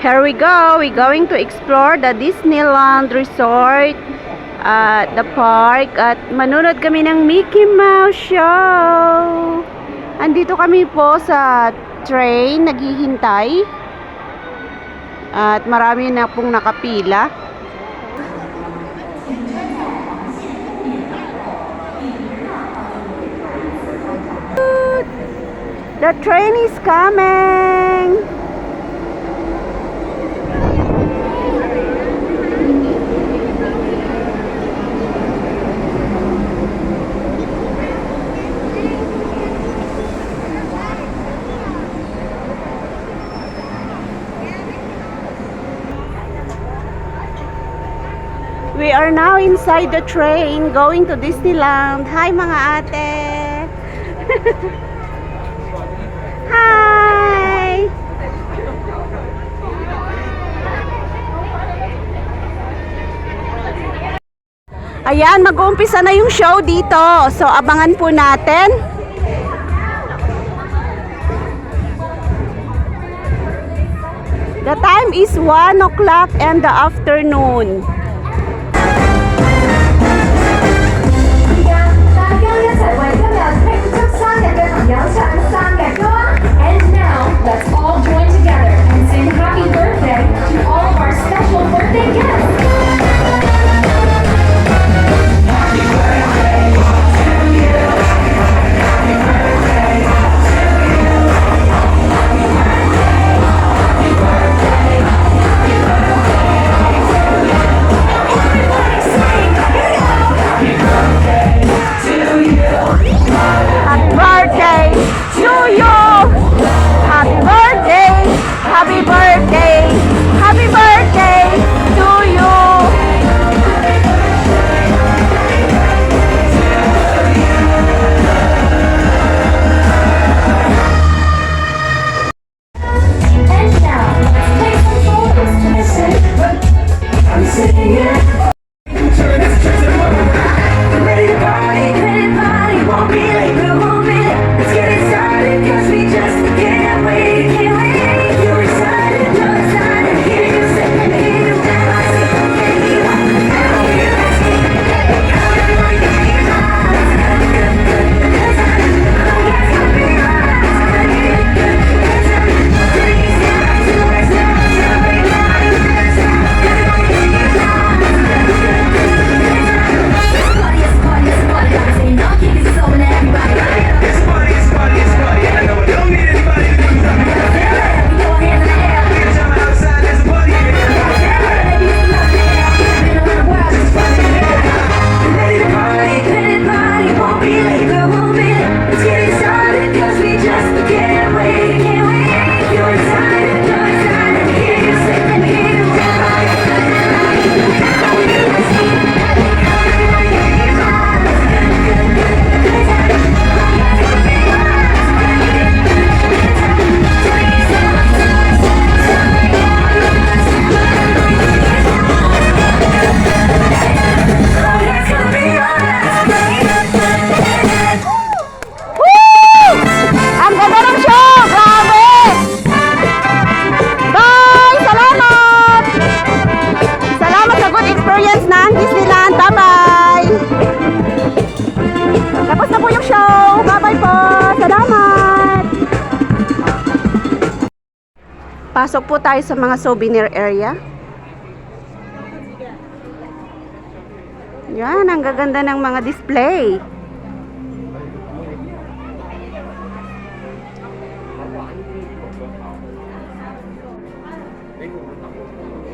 Here we go. We're going to explore the Disneyland Resort at the park at manunod kami ng Mickey Mouse Show. Andito kami po sa train, naghihintay. At marami na pong nakapila. The train is coming. We are now inside the train going to Disneyland. Hi mga ate. Hi. Ayan, mag-uumpisa na yung show dito. So abangan po natin. The time is 1 o'clock in the afternoon. And now, let's all join together and sing happy birthday to all of our special birthday guests. Pasok po tayo sa mga souvenir area. Yan, ang gaganda ng mga display.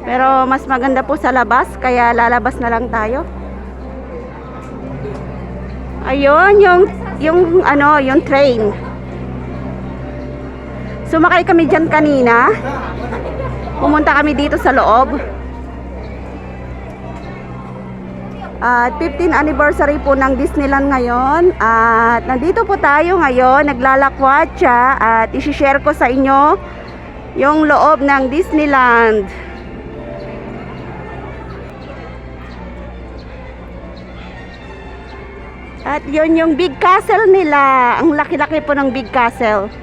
Pero mas maganda po sa labas, kaya lalabas na lang tayo. Ayun, yung train. Sumakay kami dyan kanina. Pumunta kami dito sa loob. At 15th anniversary po ng Disneyland ngayon. At nandito po tayo ngayon, naglalakwatsa. At isi-share ko sa inyo yung loob ng Disneyland. At yun yung Big Castle nila. Ang laki-laki po ng Big Castle.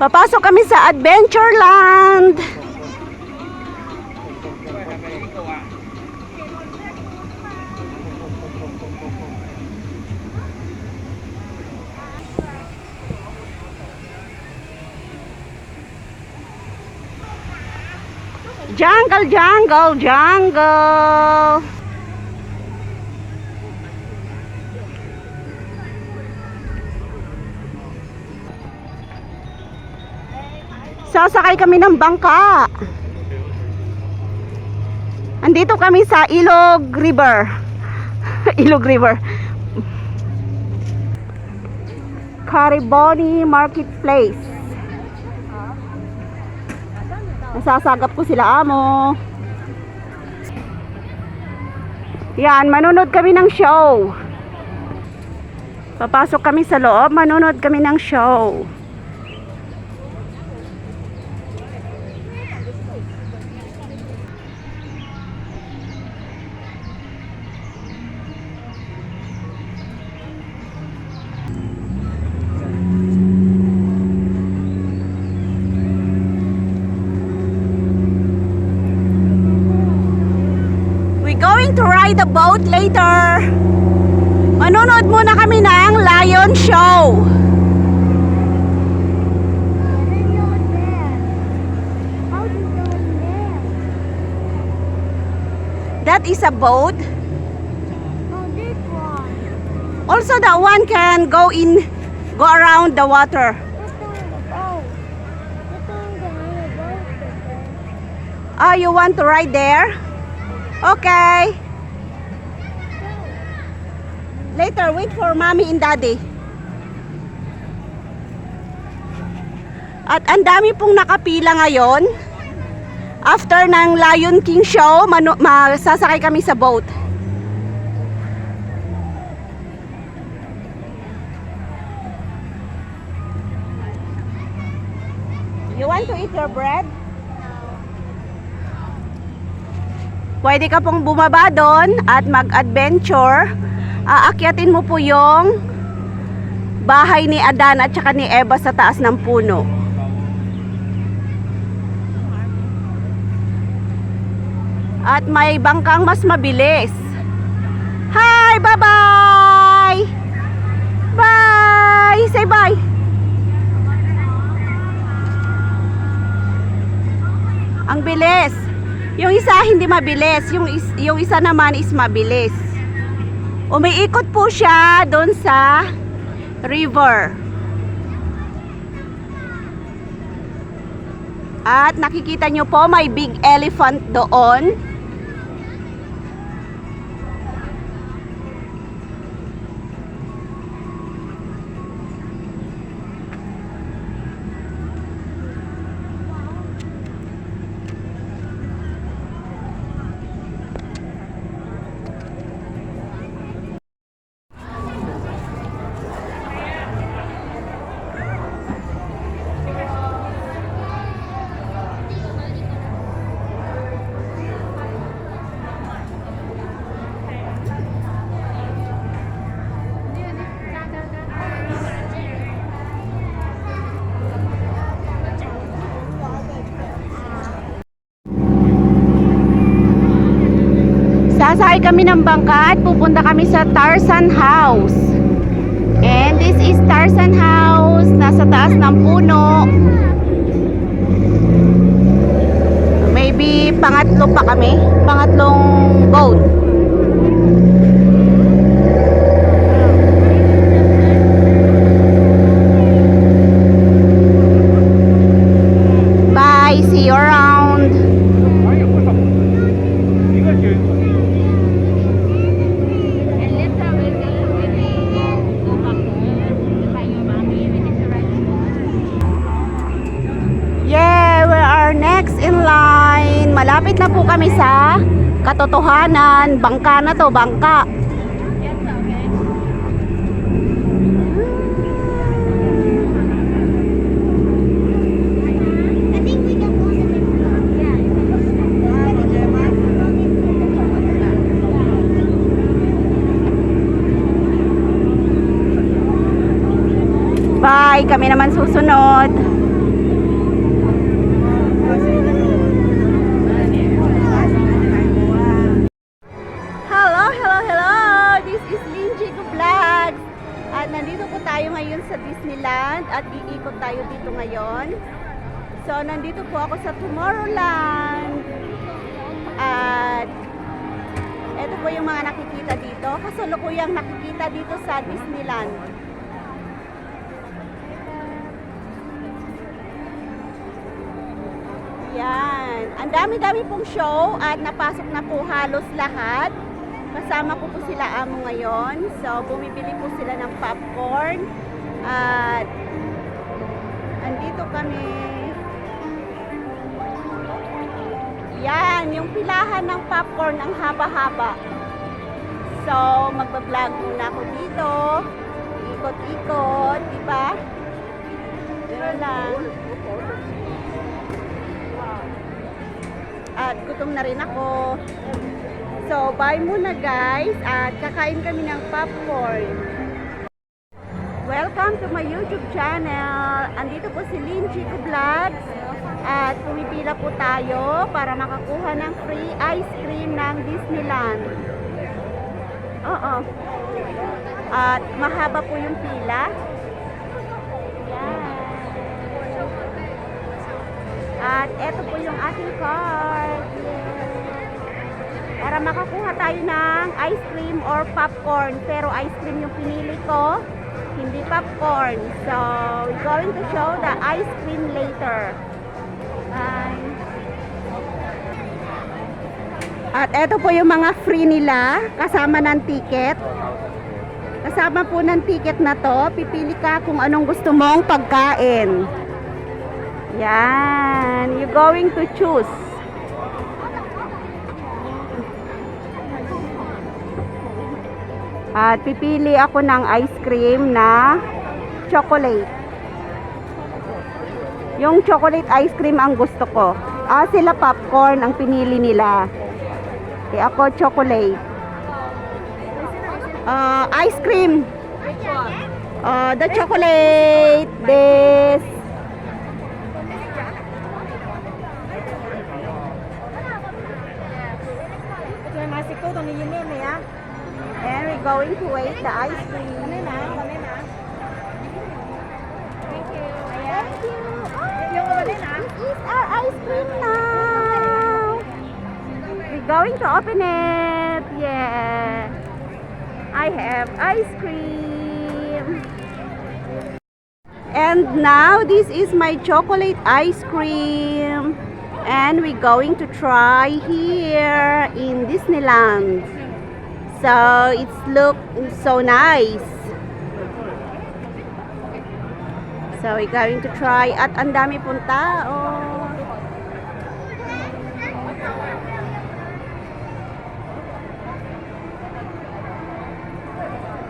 Papasok kami sa Adventureland. Jungle, jungle, jungle. Sasakay kami ng bangka. Andito kami sa Ilog River. Ilog River. Cariboni Marketplace. Nasasagap ko sila amo. Yan, manonood kami ng show. Papasok kami sa loob, manonood kami ng show. Going to ride a boat later. Manonood muna kami ng lion show. That is a boat. Also that one can go around the water. Ah, you want to ride there? Okay. Later, wait for mommy and daddy. At ang dami pong nakapila ngayon. After ng Lion King show, masasakay kami sa boat. You want to eat your bread? Pwede ka pong bumaba doon at mag-adventure. Aakyatin mo po yung bahay ni Adan at saka ni Eva sa taas ng puno. At may bangkang mas mabilis. Hi! Bye-bye! Bye! Say bye! Ang bilis! Yung isa hindi mabilis, yung isa naman is mabilis. Umiikot po siya doon sa river. At nakikita nyo po may big elephant doon. Sasakay kami ng bangka at pupunta kami sa Tarzan House. And this is Tarzan House. Nasa taas ng puno. Maybe pangatlo pa kami. Pangatlong boat. Bye. See you around. Next in line. Malapit na po kami sa katotohanan. Bangka na to, bangka. Bye, kami naman susunod. Disneyland at iikot tayo dito ngayon. So, nandito po ako sa Tomorrowland. At ito po yung mga nakikita dito. Kasalukuyang nakikita dito sa Disneyland. Yan. Ang dami-dami pong show at napasok na po halos lahat. Kasama ko po sila amo ngayon. So, bumibili po sila ng popcorn. At andito kami. Yan, yung pilahan ng popcorn ang haba-haba. So, magbablog muna ako dito. Ikot-ikot, di ba? Gano'n lang. At gutom na rin ako. So, bye muna guys. At kakain kami ng popcorn. Welcome to my YouTube channel. Andito po si Lynn Chico Vlogs. At pumipila po tayo para makakuha ng free ice cream ng Disneyland. Oo. At mahaba po yung pila. Yan. At eto po yung ating card. Para makakuha tayo ng ice cream or popcorn. Pero ice cream yung pinili ko, hindi popcorn. So, we're going to show the ice cream later. Bye. At eto po yung mga free nila, kasama ng ticket. Kasama po ng ticket na to, pipili ka kung anong gusto mong pagkain. Yan, you're going to choose. At pipili ako ng ice cream na chocolate. Yung chocolate ice cream ang gusto ko. Sila popcorn ang pinili nila. Kaya ako chocolate. Ice cream. The chocolate. This. And we're going to wait the ice cream. This is our ice cream now. We're going to open it. Yeah. I have ice cream. And now this is my chocolate ice cream. And we're going to try here in Disneyland. So it's look so nice. So we're going to try. At ang dami pong tao.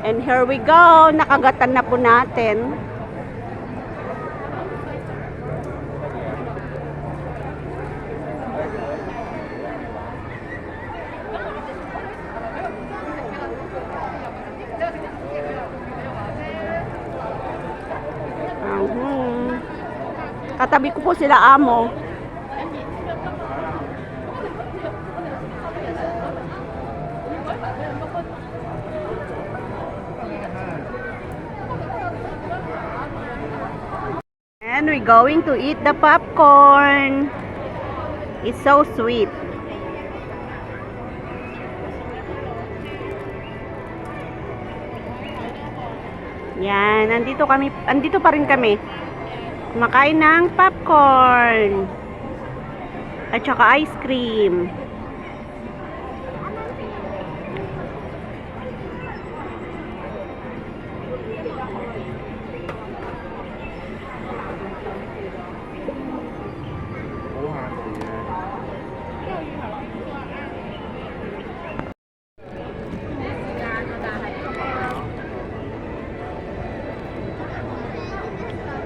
And here we go. Nakagatan na po natin. Katabi ko po sila amo. And we're going to eat the popcorn. It's so sweet. Yan, andito pa rin kami. Kumakain ng popcorn at saka ice cream.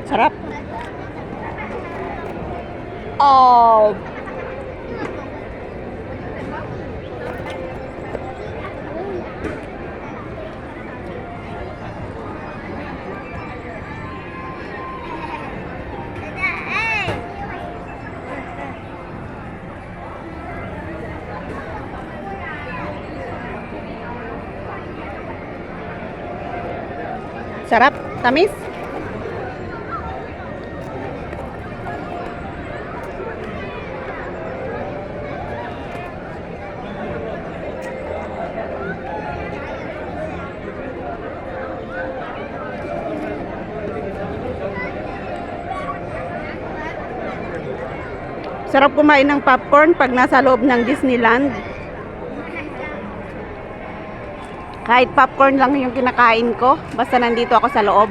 Sarap. Oh. Sarap, tamis. Sarap kumain ng popcorn pag nasa loob ng Disneyland. Kahit popcorn lang yung kinakain ko, basta nandito ako sa loob.